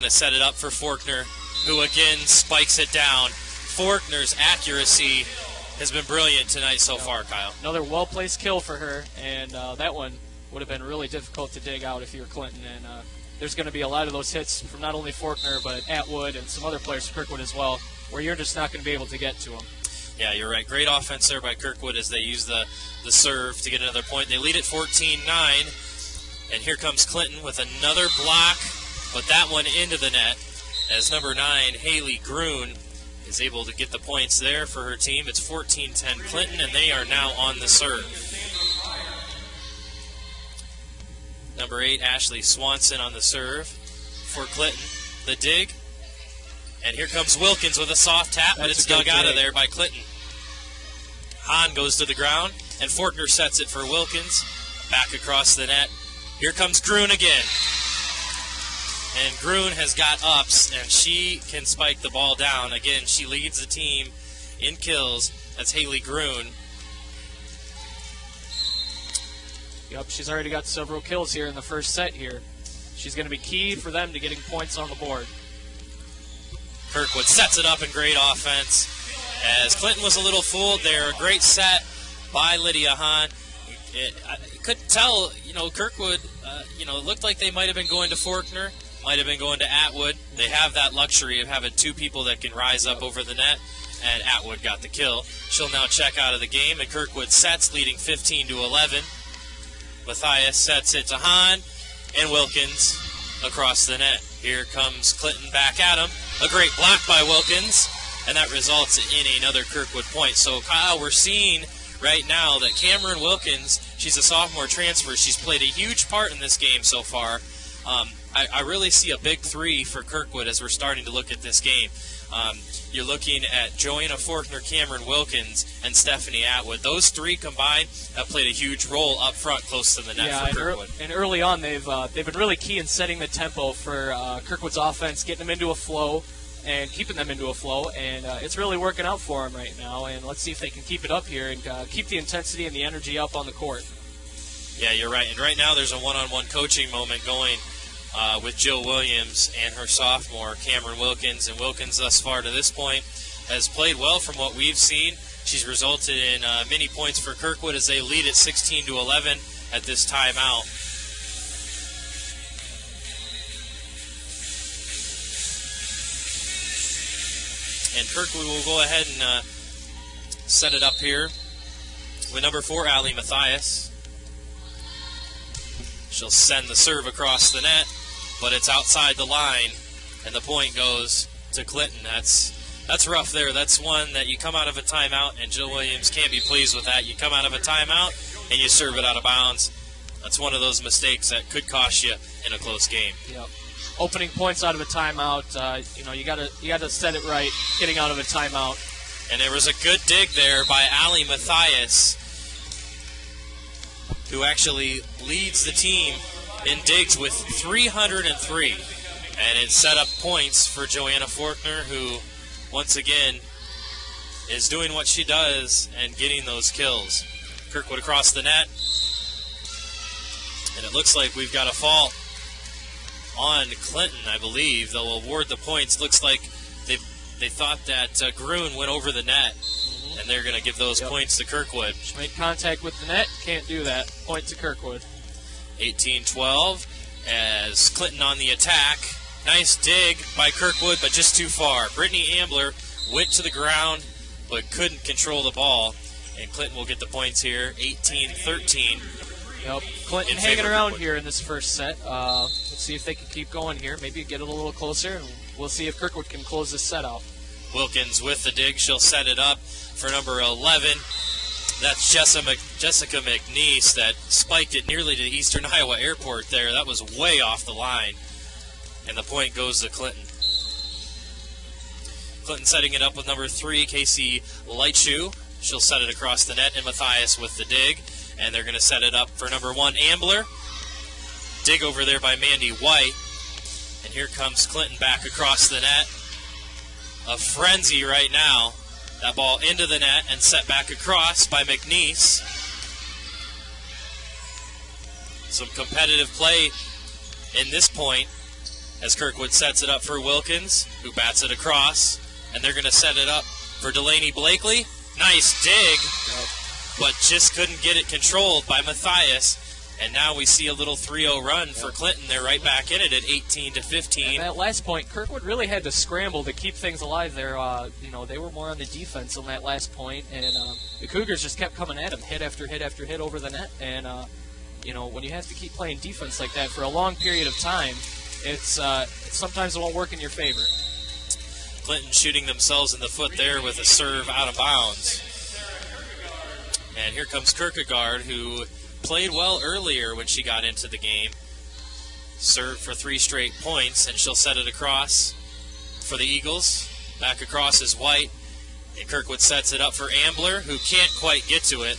to set it up for Faulkner, who again spikes it down. Faulkner's accuracy has been brilliant tonight so far, Kyle. Another well-placed kill for her, and that one would have been really difficult to dig out if you were Clinton. And there's going to be a lot of those hits from not only Faulkner, but Atwood and some other players, Kirkwood as well, where you're just not going to be able to get to them. Yeah, you're right. Great offense there by Kirkwood as they use the serve to get another point. They lead at 14-9, and here comes Clinton with another block, but that one into the net as number 9, Haley Grun, is able to get the points there for her team. It's 14-10 Clinton, and they are now on the serve. Number 8, Ashley Swanson on the serve for Clinton. The dig, and here comes Wilkins with a soft tap, but it's dug out of there by Clinton. Hahn goes to the ground, and Faulkner sets it for Wilkins. Back across the net. Here comes Grun again. And Grun has got ups, and she can spike the ball down. Again, she leads the team in kills. That's Haley Grun. Yep, she's already got several kills here in the first set here. She's going to be key for them to getting points on the board. Kirkwood sets it up in great offense. As Clinton was a little fooled there. A great set by Lydia Hahn. I couldn't tell, Kirkwood, it looked like they might have been going to Faulkner. Might have been going to Atwood. They have that luxury of having two people that can rise up over the net, and Atwood got the kill. She'll now check out of the game, and Kirkwood sets, leading 15-11. Matthias sets it to Hahn, and Wilkins across the net. Here comes Clinton back at him. A great block by Wilkins, and that results in another Kirkwood point. So, Kyle, we're seeing right now that Cameron Wilkins, she's a sophomore transfer. She's played a huge part in this game so far. I really see a big three for Kirkwood as we're starting to look at this game. You're looking at Joanna Faulkner, Cameron Wilkins, and Stephanie Atwood. Those three combined have played a huge role up front close to the net for Kirkwood. And early on, they've been really key in setting the tempo for Kirkwood's offense, getting them into a flow and keeping them into a flow. And it's really working out for them right now. And let's see if they can keep it up here and keep the intensity and the energy up on the court. Yeah, you're right. And right now there's a one-on-one coaching moment going with Jill Williams and her sophomore, Cameron Wilkins. And Wilkins, thus far to this point, has played well from what we've seen. She's resulted in many points for Kirkwood as they lead at 16-11 at this timeout. And Kirkwood will go ahead and set it up here with number 4, Allie Matthias. She'll send the serve across the net, but it's outside the line, and the point goes to Clinton. That's rough there. That's one that you come out of a timeout, and Jill Williams can't be pleased with that. You come out of a timeout, and you serve it out of bounds. That's one of those mistakes that could cost you in a close game. Yep. Opening points out of a timeout, you got to set it right, getting out of a timeout. And there was a good dig there by Allie Matthias, who actually leads the team in digs with 303. And it set up points for Joanna Faulkner, who, once again, is doing what she does and getting those kills. Kirkwood across the net. And it looks like we've got a fault on Clinton, I believe. They'll award the points. Looks like they thought that Grun went over the net. And they're going to give those points to Kirkwood. She made contact with the net. Can't do that. Point to Kirkwood. 18-12 as Clinton on the attack. Nice dig by Kirkwood, but just too far. Brittany Ambler went to the ground, but couldn't control the ball. And Clinton will get the points here. 18-13. Yep. Clinton hanging around here in this first set. Let's see if they can keep going here. Maybe get it a little closer, and we'll see if Kirkwood can close this set out. Wilkins with the dig. She'll set it up for number 11. That's Jessica McNeese that spiked it nearly to Eastern Iowa Airport there. That was way off the line. And the point goes to Clinton. Clinton setting it up with number 3, Casey Lightshoe. She'll set it across the net, and Matthias with the dig. And they're going to set it up for number 1, Ambler. Dig over there by Mandy White. And here comes Clinton back across the net. A frenzy right now. That ball into the net and set back across by McNeese. Some competitive play in this point as Kirkwood sets it up for Wilkins, who bats it across, and they're going to set it up for Delaney Blakely. Nice dig, but just couldn't get it controlled by Matthias. And now we see a little 3-0 run for Clinton. They're right back in it at 18-15. At that last point, Kirkwood really had to scramble to keep things alive there. They were more on the defense on that last point, and the Cougars just kept coming at them, hit after hit after hit over the net. And when you have to keep playing defense like that for a long period of time, sometimes it won't work in your favor. Clinton shooting themselves in the foot there with a serve out of bounds. And here comes Kirkwood, who played well earlier when she got into the game. Served for 3 straight points, and she'll set it across for the Eagles. Back across is White, and Kirkwood sets it up for Ambler, who can't quite get to it.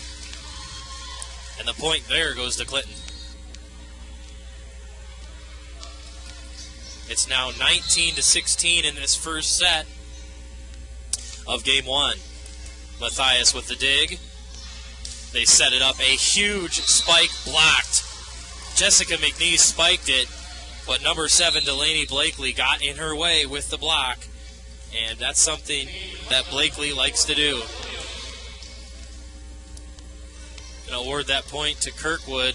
And the point there goes to Clinton. It's now 19-16 in this first set of game 1. Matthias with the dig. They set it up. A huge spike blocked. Jessica McNeese spiked it, but number 7, Delaney Blakely, got in her way with the block. And that's something that Blakely likes to do. Going to award that point to Kirkwood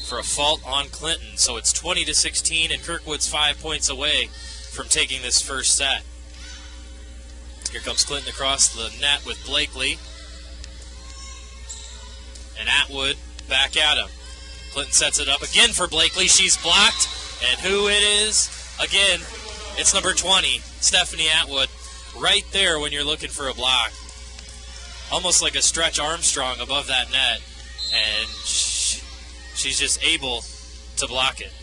for a fault on Clinton. So it's 20-16, and Kirkwood's 5 points away from taking this first set. Here comes Clinton across the net with Blakely. And Atwood back at him. Clinton sets it up again for Blakely. She's blocked. And who it is? Again, it's number 20, Stephanie Atwood. Right there when you're looking for a block. Almost like a Stretch Armstrong above that net. And she's just able to block it.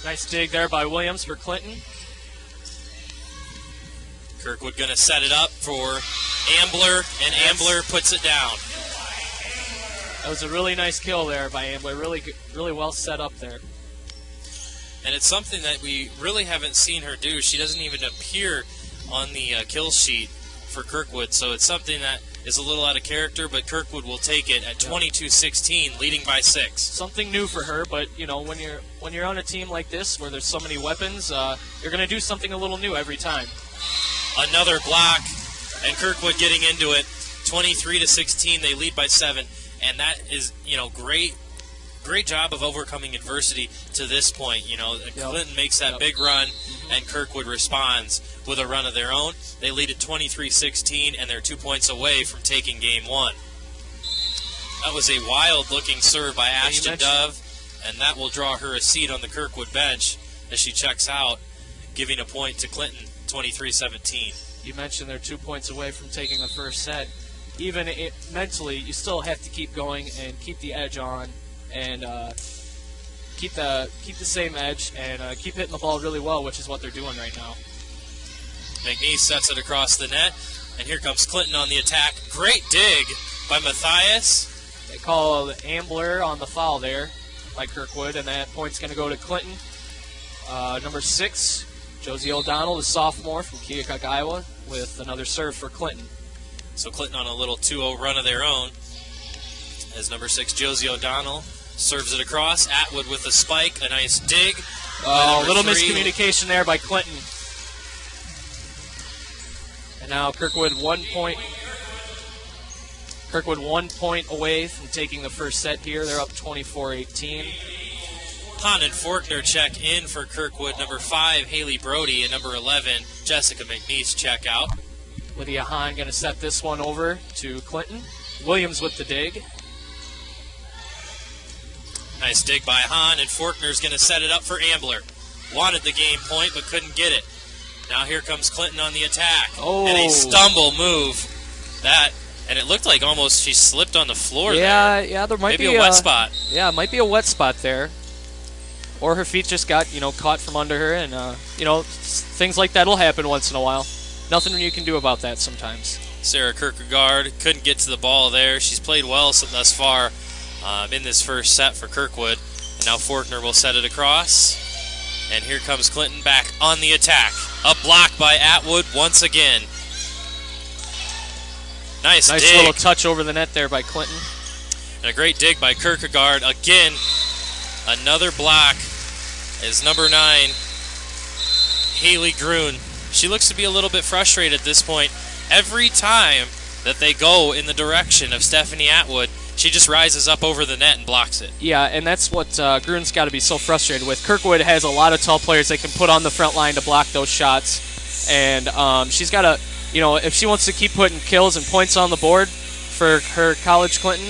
Nice dig there by Williams for Clinton. Kirkwood going to set it up for Ambler, and Ambler puts it down. That was a really nice kill there by Ambler. Really well set up there. And it's something that we really haven't seen her do. She doesn't even appear on the kill sheet for Kirkwood, so it's something that is a little out of character, but Kirkwood will take it at 22-16, leading by 6. Something new for her, but when you're on a team like this where there's so many weapons, you're going to do something a little new every time. Another block, and Kirkwood getting into it. 23-16, they lead by 7, and that is, great job of overcoming adversity to this point. Clinton makes that big run, and Kirkwood responds with a run of their own. They lead at 23-16, and they're 2 points away from taking game 1. That was a wild-looking serve by Ashton Dove, and that will draw her a seat on the Kirkwood bench as she checks out, giving a point to Clinton, 23-17. You mentioned they're 2 points away from taking the first set. Even mentally, you still have to keep going and keep the edge on, and keep the same edge, and keep hitting the ball really well, which is what they're doing right now. McNeese sets it across the net, and here comes Clinton on the attack. Great dig by Matthias. They call Ambler on the foul there by Kirkwood, and that point's going to go to Clinton. Number 6, Josie O'Donnell, the sophomore from Keokuk, Iowa, with another serve for Clinton. So Clinton on a little 2-0 run of their own, as number 6, Josie O'Donnell, serves it across. Atwood with a spike, a nice dig. Oh, a little miscommunication there by Clinton. And now Kirkwood 1 point. Kirkwood 1 point away from taking the first set here. They're up 24-18. Hahn and Faulkner check in for Kirkwood. Number 5, Haley Brody, and number 11, Jessica McNeese check out. Lydia Hahn going to set this one over to Clinton. Williams with the dig. Nice dig by Hahn, and Faulkner's going to set it up for Ambler. Wanted the game point, but couldn't get it. Now here comes Clinton on the attack. Oh. And a stumble move. And it looked like almost she slipped on the floor there. Yeah, there might be a wet spot. Yeah, it might be a wet spot there. Or her feet just got, caught from under her, and, things like that will happen once in a while. Nothing you can do about that sometimes. Sarah Kirkwood couldn't get to the ball there. She's played well thus far in this first set for Kirkwood. And now Faulkner will set it across. And here comes Clinton back on the attack. A block by Atwood once again. Nice dig. Little touch over the net there by Clinton. And a great dig by Kirkwood. Again, Another block is number 9, Haley Grun. She looks to be a little bit frustrated at this point. Every time that they go in the direction of Stephanie Atwood, she just rises up over the net and blocks it. Yeah, and that's what Grun's got to be so frustrated with. Kirkwood has a lot of tall players they can put on the front line to block those shots, and she's got to, if she wants to keep putting kills and points on the board for her college Clinton,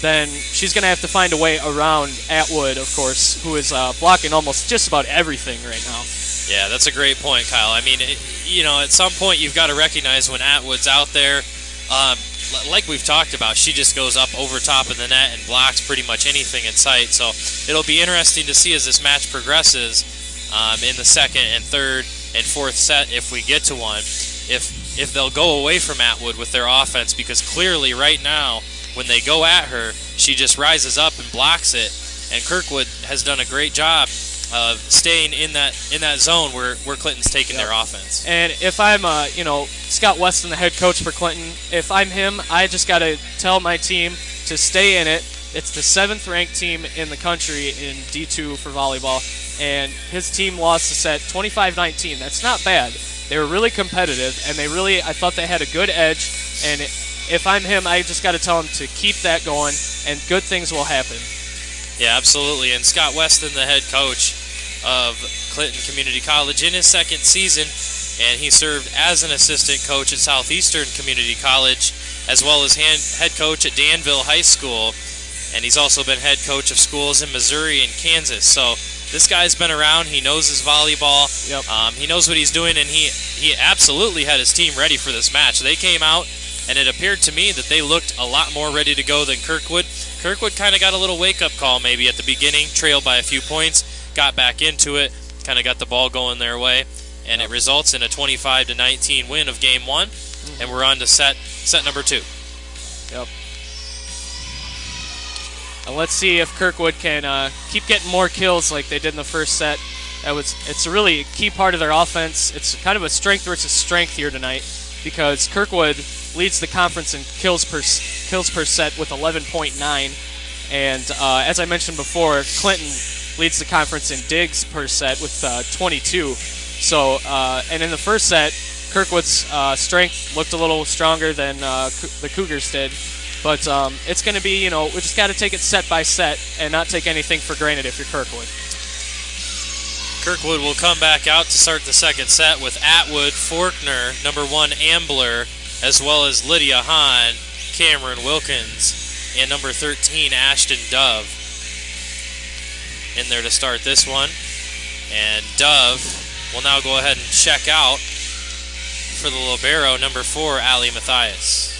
then she's going to have to find a way around Atwood, of course, who is blocking almost just about everything right now. Yeah, that's a great point, Kyle. I mean, at some point you've got to recognize when Atwood's out there. Like we've talked about, she just goes up over top of the net and blocks pretty much anything in sight. So it'll be interesting to see as this match progresses in the second and third and fourth set, if we get to one, if they'll go away from Atwood with their offense, because clearly right now when they go at her, she just rises up and blocks it. And Kirkwood has done a great job of staying in that zone where Clinton's taking their offense. And if I'm, Scott Weston, the head coach for Clinton, if I'm him, I just got to tell my team to stay in it. It's the 7th ranked team in the country in D2 for volleyball, and his team lost the set 25-19. That's not bad. They were really competitive, and I thought they had a good edge, and if I'm him, I just got to tell him to keep that going, and good things will happen. Yeah, absolutely. And Scott Weston, the head coach of Clinton Community College, in his second season, and he served as an assistant coach at Southeastern Community College, as well as head coach at Danville High School, and he's also been head coach of schools in Missouri and Kansas. So this guy's been around. He knows his volleyball. Yep. He knows what he's doing, and he absolutely had his team ready for this match. They came out, and it appeared to me that they looked a lot more ready to go than Kirkwood. Kirkwood kind of got a little wake-up call maybe at the beginning, trailed by a few points, got back into it, kind of got the ball going their way, and it results in a 25-19 win of Game 1, and we're on to set number 2. Yep. And let's see if Kirkwood can keep getting more kills like they did in the first set. It's a really key part of their offense. It's kind of a strength versus strength here tonight, because Kirkwood leads the conference in kills per set with 11.9, and as I mentioned before, Clinton leads the conference in digs per set with 22. So, and in the first set, Kirkwood's strength looked a little stronger than the Cougars did. But it's going to be, we just got to take it set by set and not take anything for granted if you're Kirkwood. Kirkwood will come back out to start the second set with Atwood, Forkner, number 1 Ambler, as well as Lydia Hahn, Cameron Wilkins, and number 13 Ashton Dove in there to start this one. And Dove will now go ahead and check out for the libero, number 4 Allie Mathias.